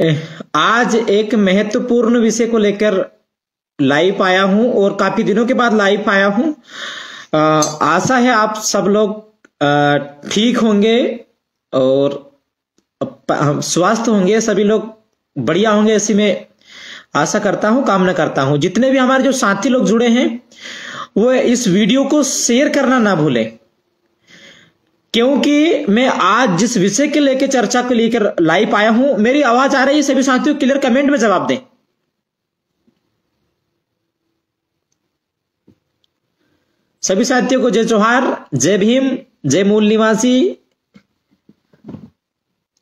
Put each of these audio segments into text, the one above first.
आज एक महत्वपूर्ण विषय को लेकर लाइव आया हूं और काफी दिनों के बाद लाइव आया हूं। आशा है आप सब लोग ठीक होंगे और स्वस्थ होंगे, सभी लोग बढ़िया होंगे, ऐसी मैं आशा करता हूं, कामना करता हूं। जितने भी हमारे जो साथी लोग जुड़े हैं वो इस वीडियो को शेयर करना ना भूलें, क्योंकि मैं आज जिस विषय के लेकर चर्चा को लेकर लाइव आया हूं, मेरी आवाज आ रही है सभी साथियों? क्लियर कमेंट में जवाब दें। सभी साथियों को जय जोहार, जय भीम, जय मूल निवासी।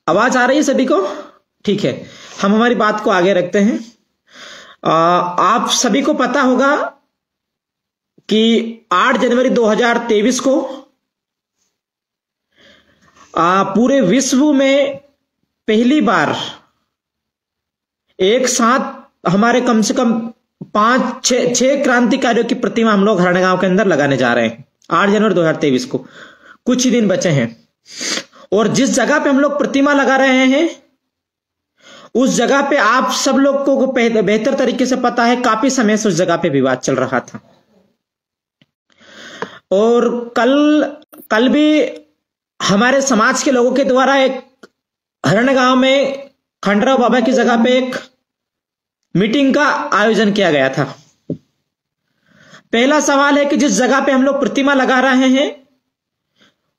आवाज आ रही है सभी को? ठीक है, हम हमारी बात को आगे रखते हैं। आप सभी को पता होगा कि 8 जनवरी 2023 को पूरे विश्व में पहली बार एक साथ हमारे कम से कम 5-6 क्रांतिकारियों की प्रतिमा हम लोग हरणगांव के अंदर लगाने जा रहे हैं 8 जनवरी 2023 को। कुछ ही दिन बचे हैं और जिस जगह पे हम लोग प्रतिमा लगा रहे हैं उस जगह पे आप सब लोग को बेहतर तरीके से पता है, काफी समय से उस जगह पे विवाद चल रहा था। और कल भी हमारे समाज के लोगों के द्वारा एक हरणगांव में खंडराव बाबा की जगह पे एक मीटिंग का आयोजन किया गया था। पहला सवाल है कि जिस जगह पे हम लोग प्रतिमा लगा रहे हैं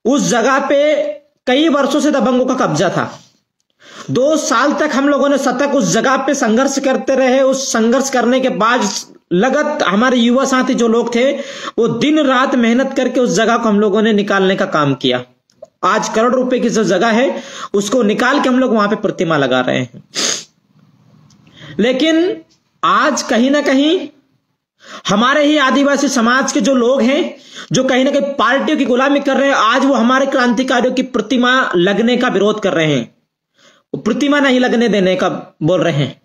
उस जगह पे कई वर्षों से दबंगों का कब्जा था। 2 साल तक हम लोगों ने सतत उस जगह पे संघर्ष करते रहे। उस संघर्ष करने के बाद लगत हमारे युवा साथी जो लोग थे वो दिन रात मेहनत करके उस जगह को हम लोगों ने निकालने का काम किया। आज करोड़ रुपए की जो जगह है उसको निकाल के हम लोग वहां पे प्रतिमा लगा रहे हैं। लेकिन आज कहीं ना कहीं हमारे ही आदिवासी समाज के जो लोग हैं जो कहीं ना कहीं पार्टियों की गुलामी कर रहे हैं, आज वो हमारे क्रांतिकारियों की प्रतिमा लगने का विरोध कर रहे हैं, वो प्रतिमा नहीं लगने देने का बोल रहे हैं।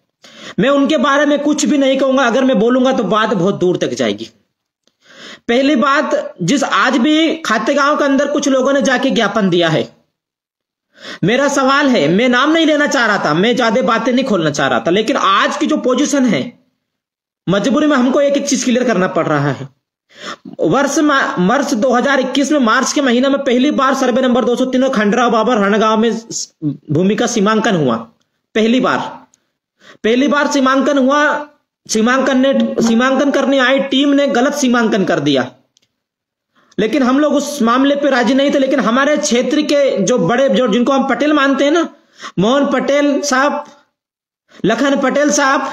मैं उनके बारे में कुछ भी नहीं कहूंगा, अगर मैं बोलूंगा तो बात बहुत दूर तक जाएगी। पहली बात, जिस आज भी खातेगांव के अंदर कुछ लोगों ने जाके ज्ञापन दिया है, मेरा सवाल है, मैं नाम नहीं लेना चाह रहा था, मैं ज्यादा बातें नहीं खोलना चाह रहा था, लेकिन आज की जो पोजीशन है मजबूरी में हमको एक चीज क्लियर करना पड़ रहा है। वर्ष 2021 में मार्च के महीने में पहली बार सर्वे नंबर 203 खंडराव बाबा हरणगांव में भूमि का सीमांकन हुआ। पहली बार सीमांकन हुआ। सीमांकन करने आई टीम ने गलत सीमांकन कर दिया, लेकिन हम लोग उस मामले पे राजी नहीं थे। लेकिन हमारे क्षेत्र के जो बड़े जिनको हम पटेल मानते हैं ना, मोहन पटेल साहब, लखन पटेल साहब,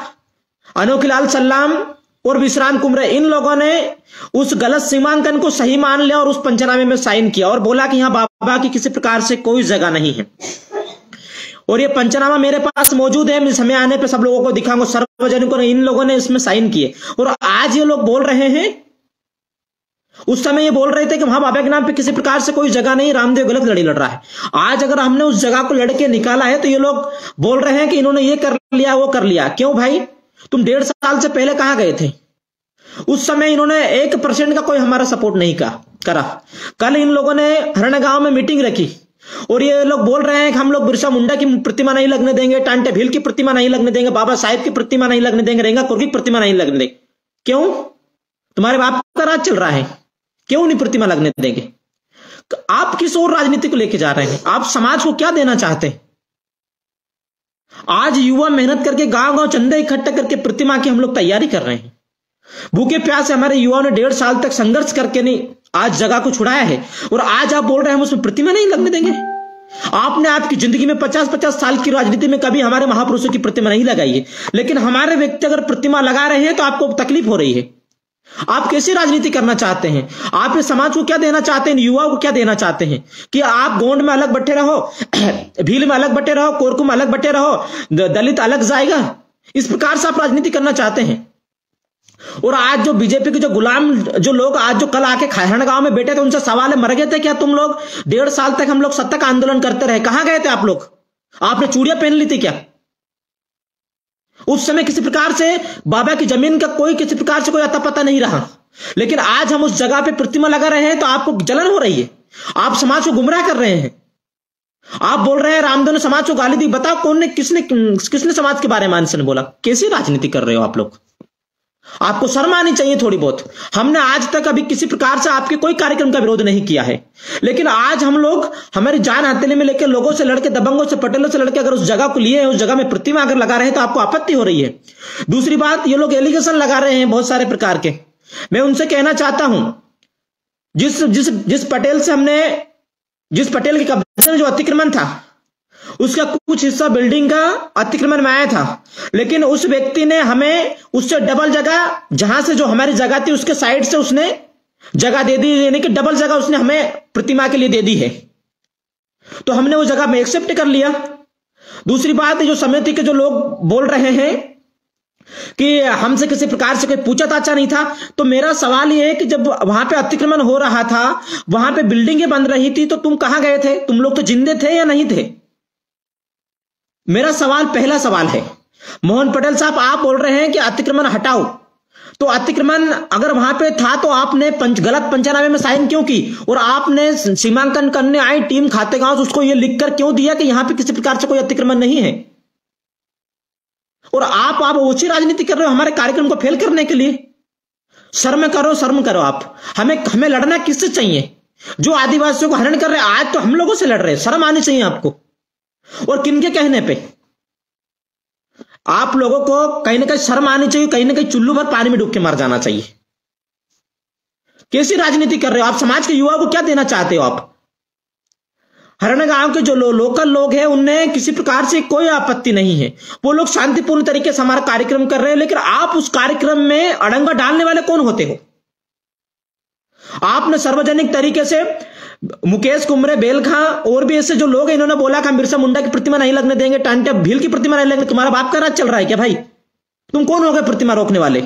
अनोखीलाल सल्लाम और विश्राम कुमरे, इन लोगों ने उस गलत सीमांकन को सही मान लिया और उस पंचनामे में साइन किया और बोला कि यहां बाबा की किसी प्रकार से कोई जगह नहीं है। और ये पंचनामा मेरे पास मौजूद है, समय आने पे सब लोगों को दिखाऊंगा, सार्वजनिक। इन लोगों ने इसमें साइन किए और आज ये लोग बोल रहे हैं, उस समय ये बोल रहे थे कि वहां बाबा के नाम पे किसी प्रकार से कोई जगह नहीं, रामदेव गलत लड़ाई लड़ रहा है। आज अगर हमने उस जगह को लड़के निकाला है तो ये लोग बोल रहे हैं कि इन्होंने ये कर लिया, वो कर लिया। क्यों भाई, तुम 1.5 साल से पहले कहां गए थे? उस समय इन्होंने 1% का कोई हमारा सपोर्ट नहीं करा। कल इन लोगों ने हरणगांव में मीटिंग रखी और ये लोग बोल रहे हैं कि हम लोग बिरसा मुंडा की प्रतिमा नहीं लगने देंगे, टांटे भील की प्रतिमा नहीं लगने देंगे, बाबा साहेब की प्रतिमा नहीं लगने देंगे, रेंगा कुर्की की प्रतिमा नहीं लगने देंगे। क्यों? तुम्हारे बाप का राज चल रहा है, क्यों नहीं प्रतिमा लगने देंगे? आप किस और राजनीति को लेके जा रहे हैं? आप समाज को क्या देना चाहते हैं? आज युवा मेहनत करके गांव चंदे इकट्ठा करके प्रतिमा की हम लोग तैयारी कर रहे हैं। भूखे प्यासे हमारे युवाओं ने 1.5 साल तक संघर्ष करके नहीं आज जगह को छुड़ाया है और आज आप बोल रहे हैं हम उसमें प्रतिमा नहीं लगने देंगे। आपने आपकी जिंदगी में 50-50 साल की राजनीति में कभी हमारे महापुरुषों की प्रतिमा नहीं लगाई है, लेकिन हमारे व्यक्ति अगर प्रतिमा लगा रहे हैं तो आपको तकलीफ हो रही है। आप कैसी राजनीति करना चाहते हैं? आप इस समाज को क्या देना चाहते हैं? युवाओं को क्या देना चाहते हैं कि आप गोंड में अलग बटे रहो, भील में अलग बटे रहो, कोरकू में अलग बटे रहो, दलित अलग जाएगा? इस प्रकार से आप राजनीति करना चाहते हैं? और आज जो बीजेपी के जो गुलाम जो लोग आज जो कल आके हरणगांव में बैठे थे, उनसे सवाल है, मर गए थे क्या तुम लोग? 1.5 साल तक हम लोग सत्ता आंदोलन करते रहे, कहां गए थे आप लोग? आपने चूड़ियां पहन ली थी क्या? उस समय किसी प्रकार से बाबा की जमीन का कोई किसी प्रकार से कोई अता पता नहीं रहा, लेकिन आज हम उस जगह पे प्रतिमा लगा रहे हैं तो आपको जलन हो रही है, आप समाज को गुमराह कर रहे हैं। आप बोल रहे हैं रामदेव ने समाज को गाली दी, बताओ कौन ने, किसने समाज के बारे में अनशन बोला? कैसी राजनीति कर रहे हो आप लोग? आपको शर्म आनी चाहिए थोड़ी बहुत। हमने आज तक अभी किसी प्रकार से आपके कोई कार्यक्रम का विरोध नहीं किया है, लेकिन आज हम लोग हमारी जान हथेली में लेकर लोगों से लड़के, दबंगों से, पटेलों से लड़के अगर उस जगह को लिए, उस जगह में प्रतिमा अगर लगा रहे हैं तो आपको आपत्ति हो रही है। दूसरी बात, ये लोग एलिगेशन लगा रहे हैं बहुत सारे प्रकार के। मैं उनसे कहना चाहता हूं, जिस पटेल के कब्जे में जो अतिक्रमण था, उसका कुछ हिस्सा बिल्डिंग का अतिक्रमण में आया था, लेकिन उस व्यक्ति ने हमें उससे डबल जगह, जहां से जो हमारी जगह थी उसके साइड से उसने जगह दे दी, यानी कि डबल जगह उसने हमें प्रतिमा के लिए दे दी है, तो हमने वो जगह में एक्सेप्ट कर लिया। दूसरी बात, जो समिति के जो लोग बोल रहे हैं कि हमसे किसी प्रकार से कोई पूछा ताछा नहीं था, तो मेरा सवाल यह है कि जब वहां पे अतिक्रमण हो रहा था, वहां पे बिल्डिंगें बन रही थी, तो तुम कहां गए थे? तुम लोग तो जिंदे थे या नहीं थे? मेरा सवाल, पहला सवाल है। मोहन पटेल साहब, आप बोल रहे हैं कि अतिक्रमण हटाओ, तो अतिक्रमण अगर वहां पे था तो आपने गलत पंचनामे में साइन क्यों की? और आपने सीमांकन करने आई टीम खातेगांव उसको ये लिखकर क्यों दिया कि यहां पे किसी प्रकार से कोई अतिक्रमण नहीं है? और आप ऊंची राजनीति कर रहे हो हमारे कार्यक्रम को फेल करने के लिए। शर्म करो आप। हमें लड़ना किससे चाहिए? जो आदिवासियों को हरण कर रहे हैं, आज तो हम लोगों से लड़ रहे हैं। शर्म आनी चाहिए आपको। और किनके कहने पे? आप लोगों को कहीं ना कहीं शर्म आनी चाहिए, कहीं ना कहीं चुल्लू भर पानी में डूब के मर जाना चाहिए। कैसी राजनीति कर रहे हो आप? समाज के युवा को क्या देना चाहते हो आप? हरियाणा गांव के जो लोकल लोग हैं, उनमें किसी प्रकार से कोई आपत्ति नहीं है, वो लोग शांतिपूर्ण तरीके से हमारा कार्यक्रम कर रहे हैं, लेकिन आप उस कार्यक्रम में अड़ंगा डालने वाले कौन होते हो? आपने सार्वजनिक तरीके से मुकेश कुमरे, बेलखा और भी ऐसे जो लोग हैं, इन्होंने बोला कि बिरसा मुंडा की प्रतिमा नहीं लगने देंगे, टांटिया भील की प्रतिमा नहीं लगने। तुम्हारा बाप का राज चल रहा है क्या भाई? तुम कौन हो गए प्रतिमा रोकने वाले?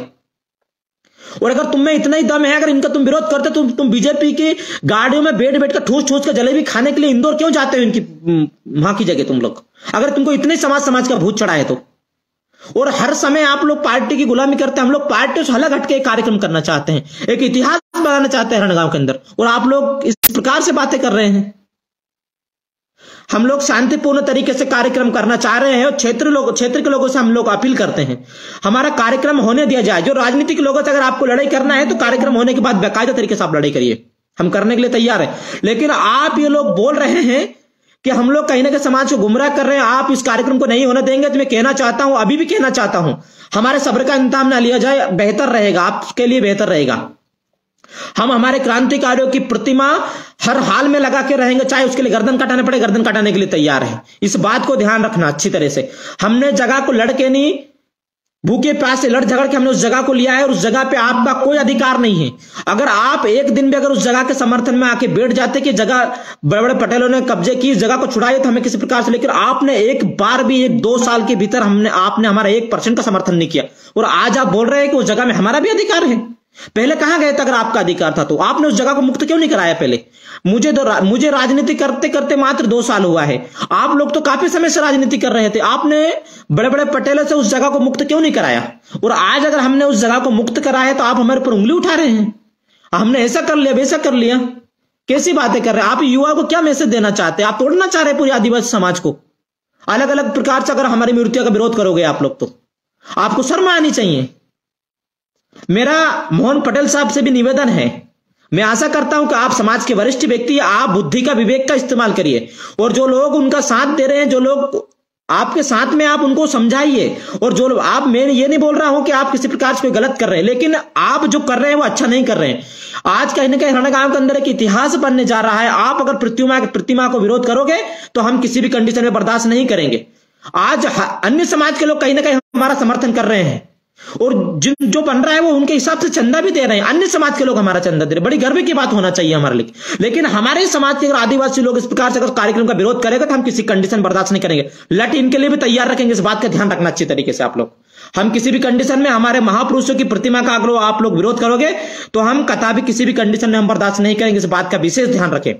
और अगर तुम्हें इतना ही दम है, अगर इनका तुम विरोध करते, तुम बीजेपी की गाड़ियों में बैठ कर ठूस कर जलेबी खाने के लिए इंदौर क्यों जाते हो? इनकी वहां की जगह तुम लोग, अगर तुमको इतने समाज का भूत चढ़ा है तो। और हर समय आप लोग पार्टी की गुलामी करते हैं। हम लोग पार्टी से अलग हटके एक कार्यक्रम करना चाहते हैं, एक इतिहास बनाना चाहते हैं रणगांव के अंदर, और आप लोग इस प्रकार से बातें कर रहे हैं। हम लोग शांतिपूर्ण तरीके से कार्यक्रम करना चाह रहे हैं, और क्षेत्र के लोगों से हम लोग अपील करते हैं, हमारा कार्यक्रम होने दिया जाए। जो राजनीतिक लोगों से अगर आपको लड़ाई करना है तो कार्यक्रम होने के बाद बेकायदा तरीके से आप लड़ाई करिए, हम करने के लिए तैयार है। लेकिन आप ये लोग बोल रहे हैं कि हम लोग कहीं ना कहीं समाज को गुमराह कर रहे हैं, आप इस कार्यक्रम को नहीं होने देंगे, तो मैं कहना चाहता हूं, अभी भी कहना चाहता हूं, हमारे सब्र का इंतजाम ना लिया जाए, बेहतर रहेगा, आपके लिए बेहतर रहेगा। हम हमारे क्रांतिकारियों की प्रतिमा हर हाल में लगा के रहेंगे, चाहे उसके लिए गर्दन कटाने पड़े, गर्दन कटाने के लिए तैयार है। इस बात को ध्यान रखना अच्छी तरह से। हमने जगह को लड़के नहीं, भूखे प्यास से लड़ झगड़ के हमने उस जगह को लिया है, और उस जगह पे आपका कोई अधिकार नहीं है। अगर आप एक दिन भी अगर उस जगह के समर्थन में आके बैठ जाते कि जगह बड़े बड़े पटेलों ने कब्जे की, इस जगह को छुड़ाई, तो हमें किसी प्रकार से, लेकिन आपने एक बार भी 1-2 साल के भीतर आपने हमारा 1% का समर्थन नहीं किया, और आज आप बोल रहे हैं कि उस जगह में हमारा भी अधिकार है। पहले कहां गए थे? अगर आपका अधिकार था तो आपने उस जगह को मुक्त क्यों नहीं कराया पहले? मुझे राजनीति करते करते मात्र 2 साल हुआ है, आप लोग तो काफी समय से राजनीति कर रहे थे। आपने बड़े बड़े पटेलों से उस जगह को मुक्त क्यों नहीं कराया? और आज अगर हमने उस जगह को मुक्त कराया तो आप हमारे ऊपर उंगली उठा रहे हैं, हमने ऐसा कर लिया, वैसा कर लिया। कैसी बातें कर रहे हैं आप? युवा को क्या मैसेज देना चाहते हैं? आप तोड़ना चाह रहे हैं पूरे आदिवासी समाज को अलग अलग प्रकार से। अगर हमारी मूर्तियों का विरोध करोगे आप लोग, तो आपको शर्म आनी चाहिए। मेरा मोहन पटेल साहब से भी निवेदन है, मैं आशा करता हूं कि आप समाज के वरिष्ठ व्यक्ति, आप बुद्धि का, विवेक का इस्तेमाल करिए, और जो लोग उनका साथ दे रहे हैं, जो लोग आपके साथ में, आप उनको समझाइए। और जो लोग मैं ये नहीं बोल रहा हूं कि आप किसी प्रकार से कोई गलत कर रहे हैं, लेकिन आप जो कर रहे हैं वो अच्छा नहीं कर रहे हैं। आज कहीं ना कहीं हरियाणा गांव के अंदर एक इतिहास बनने जा रहा है। आप अगर प्रतिमा को विरोध करोगे तो हम किसी भी कंडीशन में बर्दाश्त नहीं करेंगे। आज अन्य समाज के लोग कहीं ना कहीं हमारा समर्थन कर रहे हैं, और जो बन रहा है वो उनके हिसाब से चंदा भी दे रहे हैं। अन्य समाज के लोग हमारा चंदा दे रहे हैं, बड़ी गर्व की बात होना चाहिए हमारे लिए। लेकिन हमारे समाज के अगर आदिवासी लोग इस प्रकार से अगर कार्यक्रम का विरोध करेगा तो हम किसी कंडीशन बर्दाश्त नहीं करेंगे। लट इनके लिए भी तैयार रखेंगे, इस बात का ध्यान रखना अच्छी तरीके से आप लोग। हम किसी भी कंडीशन में हमारे महापुरुषों की प्रतिमा का अगर आप लोग विरोध करोगे तो हम कतई भी किसी भी कंडीशन में हम बर्दाश्त नहीं करेंगे, इस बात का विशेष ध्यान रखें।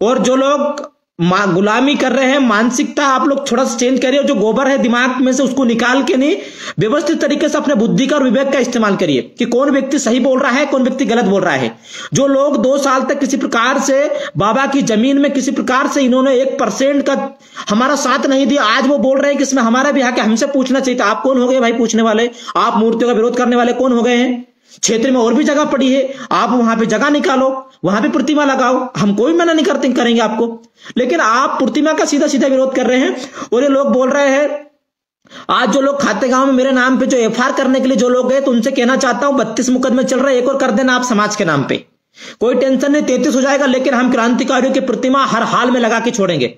और जो लोग गुलामी कर रहे हैं। मानसिकता आप लोग थोड़ा सा चेंज करिए, जो गोबर है दिमाग में से उसको निकाल के नहीं, व्यवस्थित तरीके से अपने बुद्धि का और विवेक का इस्तेमाल करिए कि कौन व्यक्ति सही बोल रहा है, कौन व्यक्ति गलत बोल रहा है। जो लोग 2 साल तक किसी प्रकार से बाबा की जमीन में किसी प्रकार से इन्होंने 1% का हमारा साथ नहीं दिया, आज वो बोल रहे हैं कि इसमें हमारा भी हक है। हमसे पूछना चाहिए था, आप कौन हो गए भाई पूछने वाले? आप मूर्तियों का विरोध करने वाले कौन हो गए हैं? क्षेत्र में और भी जगह पड़ी है, आप वहां पे जगह निकालो, वहां पे प्रतिमा लगाओ, हम कोई मना नहीं करते करेंगे आपको। लेकिन आप प्रतिमा का सीधा सीधा विरोध कर रहे हैं। और ये लोग बोल रहे हैं, आज जो लोग खाते गांव में मेरे नाम पे जो एफआईआर करने के लिए जो लोग गए, तो उनसे कहना चाहता हूं 32 मुकदमे चल रहे, एक और कर देना आप समाज के नाम पे, कोई टेंशन नहीं, 33 हो जाएगा। लेकिन हम क्रांतिकारियों की प्रतिमा हर हाल में लगा के छोड़ेंगे।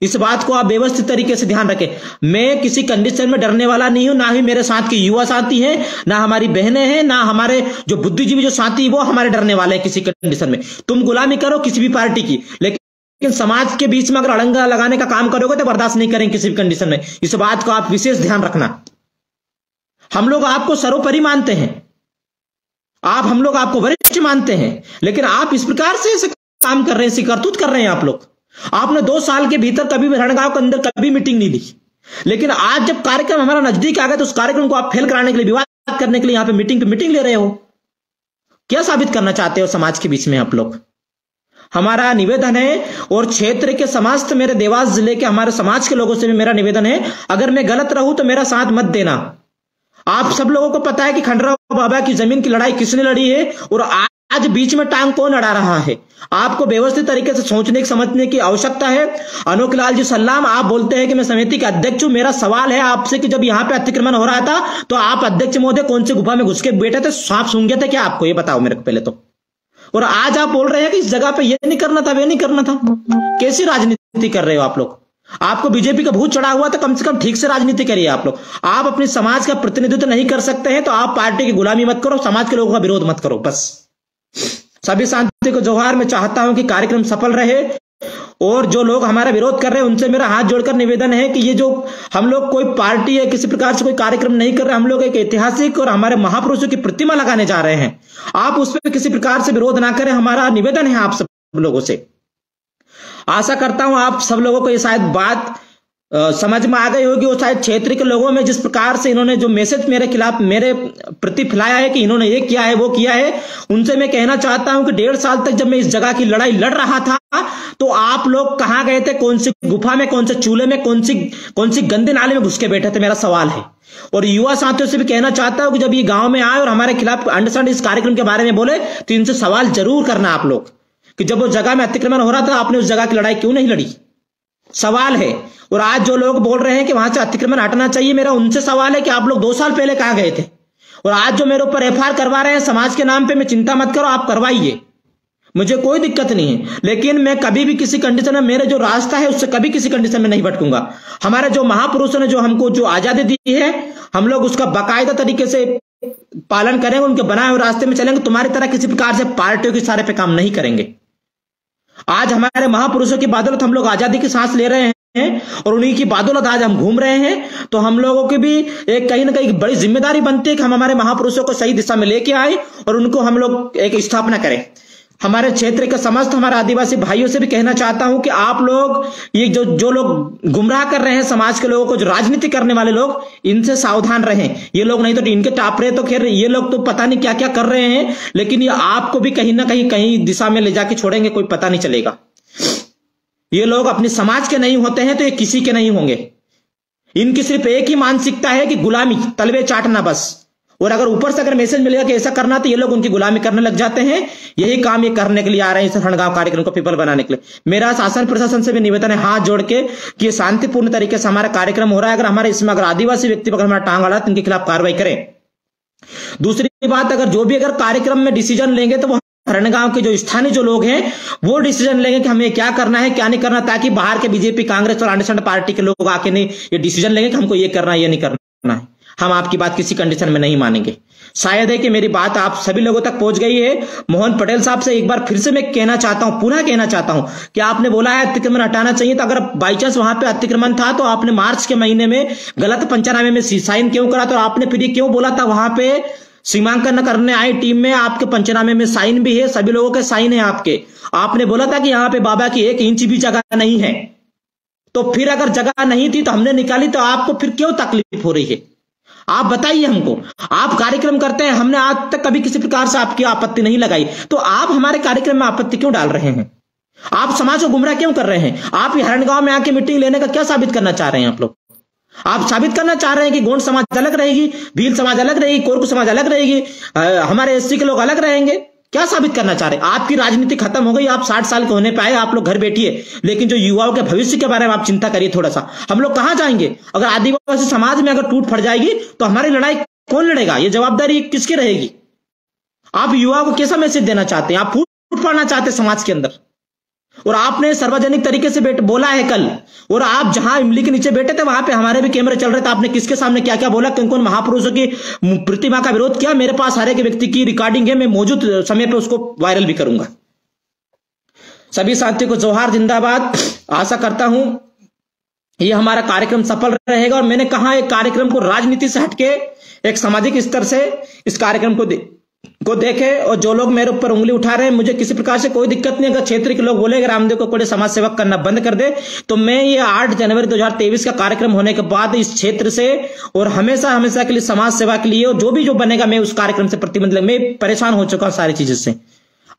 इस बात को आप व्यवस्थित तरीके से ध्यान रखें। मैं किसी कंडीशन में डरने वाला नहीं हूं, ना ही मेरे साथ के युवा साथी हैं, ना हमारी बहनें हैं, ना हमारे जो बुद्धिजीवी जो साथी वो हमारे डरने वाले हैं किसी कंडीशन में। तुम गुलामी करो किसी भी पार्टी की, लेकिन समाज के बीच में अगर अड़ंगा लगाने का काम करोगे तो बर्दाश्त नहीं करेंगे किसी भी कंडीशन में। इस बात को आप विशेष ध्यान रखना। हम लोग आपको सर्वोपरि मानते हैं, हम लोग आपको वरिष्ठ मानते हैं, लेकिन आप इस प्रकार से ऐसे काम कर रहे हैं, करतूत कर रहे हैं आप लोग। आपने 2 साल के भीतर कभी भी रणगांव के अंदर कभी मीटिंग नहीं ली, लेकिन आज जब कार्यक्रम हमारा नजदीक आ गया तो उस कार्यक्रम को आप फेल कराने के लिए, विवाद करने के लिए यहां पे मीटिंग ले रहे हो। क्या साबित करना चाहते हो समाज के बीच में आप लोग? हमारा निवेदन है, और क्षेत्र के समस्त मेरे देवास जिले के हमारे समाज के लोगों से भी मेरा निवेदन है, अगर मैं गलत रहूं तो मेरा साथ मत देना। आप सब लोगों को पता है कि खंडराव बाबा की जमीन की लड़ाई किसने लड़ी है, और आज बीच में टांग कौन अड़ा रहा है। आपको व्यवस्थित तरीके से सोचने समझने की आवश्यकता है। अनोख लाल जी सलाम, आप बोलते हैं कि मैं समिति के अध्यक्ष हूं। मेरा सवाल है आपसे कि जब यहां पे अतिक्रमण हो रहा था तो आप अध्यक्ष महोदय कौन सी गुफा में घुस के बैठे थे? सांप सूंघ गए थे क्या आपको? ये बताओ मेरे को पहले तो। और आज आप बोल रहे हैं कि इस जगह पे ये नहीं करना था, वे नहीं करना था। कैसी राजनीति कर रहे हो आप लोग? आपको बीजेपी का भूत चढ़ा हुआ तो कम से कम ठीक से राजनीति करिए आप लोग। आप अपने समाज का प्रतिनिधित्व नहीं कर सकते हैं तो आप पार्टी की गुलामी मत करो, समाज के लोगों का विरोध मत करो, बस। सभी शांति को जोहार। मैं चाहता हूं कि कार्यक्रम सफल रहे, और जो लोग हमारा विरोध कर रहे हैं उनसे मेरा हाथ जोड़कर निवेदन है कि ये जो हम लोग कोई पार्टी या किसी प्रकार से कोई कार्यक्रम नहीं कर रहे, हम लोग एक ऐतिहासिक और हमारे महापुरुषों की प्रतिमा लगाने जा रहे हैं। आप उस पर किसी प्रकार से विरोध ना करें, हमारा निवेदन है आप सब लोगों से। आशा करता हूं आप सब लोगों को ये शायद बात समझ में आ गई होगी, और शायद क्षेत्र के लोगों में जिस प्रकार से इन्होंने जो मैसेज मेरे खिलाफ मेरे प्रति फैलाया है कि इन्होंने ये किया है वो किया है, उनसे मैं कहना चाहता हूं कि 1.5 साल तक जब मैं इस जगह की लड़ाई लड़ रहा था तो आप लोग कहां गए थे? कौन सी गुफा में, कौन से चूल्हे में, कौन सी गंदे नाले में घुस के बैठे थे? मेरा सवाल है। और युवा साथियों से भी कहना चाहता हूं कि जब ये गांव में आए और हमारे खिलाफ अंडरस्टैंड इस कार्यक्रम के बारे में बोले तो इनसे सवाल जरूर करना आप लोग कि जब वो जगह में अतिक्रमण हो रहा था आपने उस जगह की लड़ाई क्यों नहीं लड़ी? सवाल है। और आज जो लोग बोल रहे हैं कि वहां से अतिक्रमण हटना चाहिए, मेरा उनसे सवाल है कि आप लोग 2 साल पहले कहां गए थे? और आज जो मेरे ऊपर एफआईआर करवा रहे हैं समाज के नाम पे, मैं चिंता मत करो, आप करवाइए, मुझे कोई दिक्कत नहीं है। लेकिन मैं कभी भी किसी कंडीशन में, मेरे जो रास्ता है उससे कभी किसी कंडीशन में नहीं भटकूंगा। हमारे जो महापुरुषों ने जो हमको जो आजादी दी है, हम लोग उसका बाकायदा तरीके से पालन करेंगे, उनके बनाए हुए रास्ते में चलेंगे। तुम्हारी तरह किसी प्रकार से पार्टियों के इशारे पे काम नहीं करेंगे। आज हमारे महापुरुषों की बदौलत हम लोग आजादी की सांस ले रहे हैं, और उन्हीं की बदौलत आज हम घूम रहे हैं। तो हम लोगों की भी एक कहीं ना कहीं बड़ी जिम्मेदारी बनती है कि हम हमारे महापुरुषों को सही दिशा में लेके आए और उनको हम लोग एक स्थापना करें। हमारे क्षेत्र के समस्त हमारे आदिवासी भाइयों से भी कहना चाहता हूं कि आप लोग ये जो लोग गुमराह कर रहे हैं समाज के लोगों को, जो राजनीति करने वाले लोग, इनसे सावधान रहें। ये लोग नहीं तो इनके टापरे तो खैर ये लोग तो पता नहीं क्या क्या कर रहे हैं, लेकिन ये आपको भी कहीं ना कहीं दिशा में ले जाके छोड़ेंगे, कोई पता नहीं चलेगा। ये लोग अपने समाज के नहीं होते हैं तो ये किसी के नहीं होंगे। इनकी सिर्फ एक ही मानसिकता है कि गुलामी, तलवे चाटना बस। और अगर ऊपर से अगर मैसेज मिलेगा कि ऐसा करना तो ये लोग उनकी गुलामी करने लग जाते हैं। यही काम ये करने के लिए आ रहे हैं, इस रणगांव कार्यक्रम को विफल बनाने के लिए। मेरा शासन प्रशासन से भी निवेदन है हाथ जोड़ के कि ये शांतिपूर्ण तरीके से हमारा कार्यक्रम हो रहा है। अगर हमारे इसमें अगर आदिवासी व्यक्ति अगर हमारा टांग अड़ा तो इनके खिलाफ कार्रवाई करें। दूसरी बात, अगर जो भी अगर कार्यक्रम में डिसीजन लेंगे तो वो रणगांव के जो स्थानीय जो लोग हैं वो डिसीजन लेंगे कि हमें क्या करना है क्या नहीं करना, ताकि बाहर के बीजेपी कांग्रेस और अंडरस्टैंड पार्टी के लोग आके नहीं ये डिसीजन लेंगे कि हमको ये करना है ये नहीं करना है। हम आपकी बात किसी कंडीशन में नहीं मानेंगे। शायद है कि मेरी बात आप सभी लोगों तक पहुंच गई है। मोहन पटेल साहब से एक बार फिर से मैं कहना चाहता हूं, पुनः कहना चाहता हूं कि आपने बोला है अतिक्रमण हटाना चाहिए, तो अगर बाई चांस वहां पे अतिक्रमण था तो आपने मार्च के महीने में गलत पंचनामे में साइन क्यों करा? तो आपने फिर ये क्यों बोला था वहां पे सीमांकन करने आए टीम में, आपके पंचनामे में साइन भी है, सभी लोगों के साइन है आपके। आपने बोला था कि यहां पे बाबा की 1 इंच भी जगह नहीं है, तो फिर अगर जगह नहीं थी तो हमने निकाली, तो आपको फिर क्यों तकलीफ हो रही है? आप बताइए हमको। आप कार्यक्रम करते हैं, हमने आज तक कभी किसी प्रकार से आपकी आपत्ति नहीं लगाई, तो आप हमारे कार्यक्रम में आपत्ति क्यों डाल रहे हैं? आप समाज को गुमराह क्यों कर रहे हैं? आप हरणगांव में आके मीटिंग लेने का क्या साबित करना चाह रहे हैं? आप लोग आप साबित करना चाह रहे हैं कि गोंड समाज अलग रहेगी, भील समाज अलग रहेगी, कोरकू समाज अलग रहेगी, हमारे एससी के लोग अलग रहेंगे? क्या साबित करना चाह रहे हैं? आपकी राजनीति खत्म हो गई, आप 60 साल के होने पे आए, आप लोग घर बैठिए, लेकिन जो युवाओं के भविष्य के बारे में आप चिंता करिए थोड़ा सा। हम लोग कहां जाएंगे? अगर आदिवासी समाज में अगर टूट फट जाएगी तो हमारी लड़ाई कौन लड़ेगा? ये जवाबदारी किसकी रहेगी? आप युवाओं को कैसा मैसेज देना चाहते हैं? आप फूट फाड़ना चाहते हैं समाज के अंदर, और आपने सार्वजनिक तरीके से बोला है कल, और आप जहां इमली के नीचे बैठे थे वहां पे हमारे भी कैमरे चल रहे थे, आपने किसके सामने क्या क्या बोला, किन कौन महापुरुषों की प्रतिमा का विरोध किया। मेरे पास हर एक व्यक्ति की रिकॉर्डिंग है, मैं मौजूद समय पे उसको वायरल भी करूंगा। सभी साथियों को जोहार, जिंदाबाद। आशा करता हूं ये हमारा कार्यक्रम सफल रहेगा, और मैंने कहा एक कार्यक्रम को राजनीति से हटके एक सामाजिक स्तर से इस कार्यक्रम को देखे, और जो लोग मेरे ऊपर उंगली उठा रहे हैं, मुझे किसी प्रकार से कोई दिक्कत नहीं। अगर क्षेत्र के लोग बोले रामदेव को कोई समाज सेवक करना बंद कर दे, तो मैं ये 8 जनवरी 2023 का कार्यक्रम होने के बाद इस क्षेत्र से और हमेशा हमेशा के लिए समाज सेवा के लिए, और जो बनेगा, मैं उस कार्यक्रम से प्रतिबंध मैं परेशान हो चुका हूं सारी चीजों से।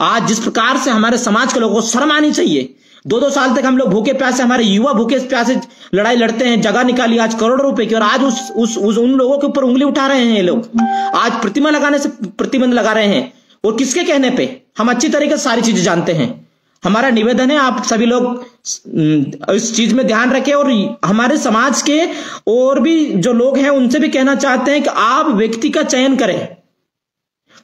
आज जिस प्रकार से हमारे समाज के लोगों को शर्म आनी चाहिए, 2-2 साल तक हम लोग भूखे प्यासे, हमारे युवा भूखे प्यासे लड़ाई लड़ते हैं, जगह निकाली आज करोड़ों रुपए की, और आज उन लोगों के ऊपर उंगली उठा रहे हैं ये लोग। आज प्रतिमा लगाने से प्रतिबंध लगा रहे हैं, और किसके कहने पे? हम अच्छी तरीके से सारी चीजें जानते हैं। हमारा निवेदन है आप सभी लोग इस चीज में ध्यान रखें, और हमारे समाज के और भी जो लोग हैं उनसे भी कहना चाहते हैं कि आप व्यक्ति का चयन करें,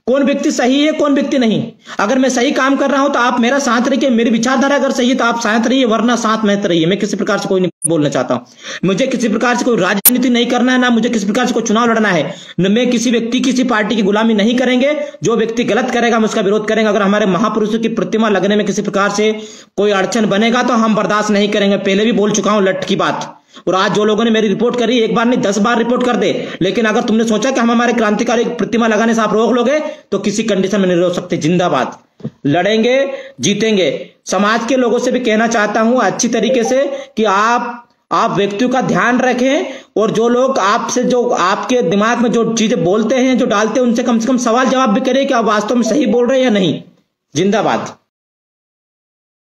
कौन व्यक्ति सही है कौन व्यक्ति नहीं। अगर मैं सही काम कर रहा हूं तो आप मेरा साथ रहिए, मेरी विचारधारा अगर सही है तो आप साथ रहिए, वरना साथ मत रहिए। मैं किसी प्रकार से कोई नहीं बोलना चाहता हूं, मुझे किसी प्रकार से कोई राजनीति नहीं करना है, ना मुझे किसी प्रकार से कोई चुनाव लड़ना है, न मैं किसी व्यक्ति किसी पार्टी की गुलामी नहीं करेंगे। जो व्यक्ति गलत करेगा हम उसका विरोध करेंगे। अगर हमारे महापुरुषों की प्रतिमा लगने में किसी प्रकार से कोई अड़चन बनेगा तो हम बर्दाश्त नहीं करेंगे। पहले भी बोल चुका हूं लट की बात, और आज जो लोगों ने मेरी रिपोर्ट करी, एक बार नहीं 10 बार रिपोर्ट कर दे, लेकिन अगर तुमने सोचा कि हम हमारे क्रांतिकारी प्रतिमा लगाने से आप रोक लोगे, तो किसी कंडीशन में नहीं रोक सकते। जिंदाबाद, लड़ेंगे, जीतेंगे। समाज के लोगों से भी कहना चाहता हूं अच्छी तरीके से कि आप व्यक्तियों का ध्यान रखें, और जो लोग आपसे जो आपके दिमाग में जो चीजें बोलते हैं, जो डालते हैं, उनसे कम से कम सवाल जवाब भी करें कि आप वास्तव में सही बोल रहे हैं या नहीं। जिंदाबाद।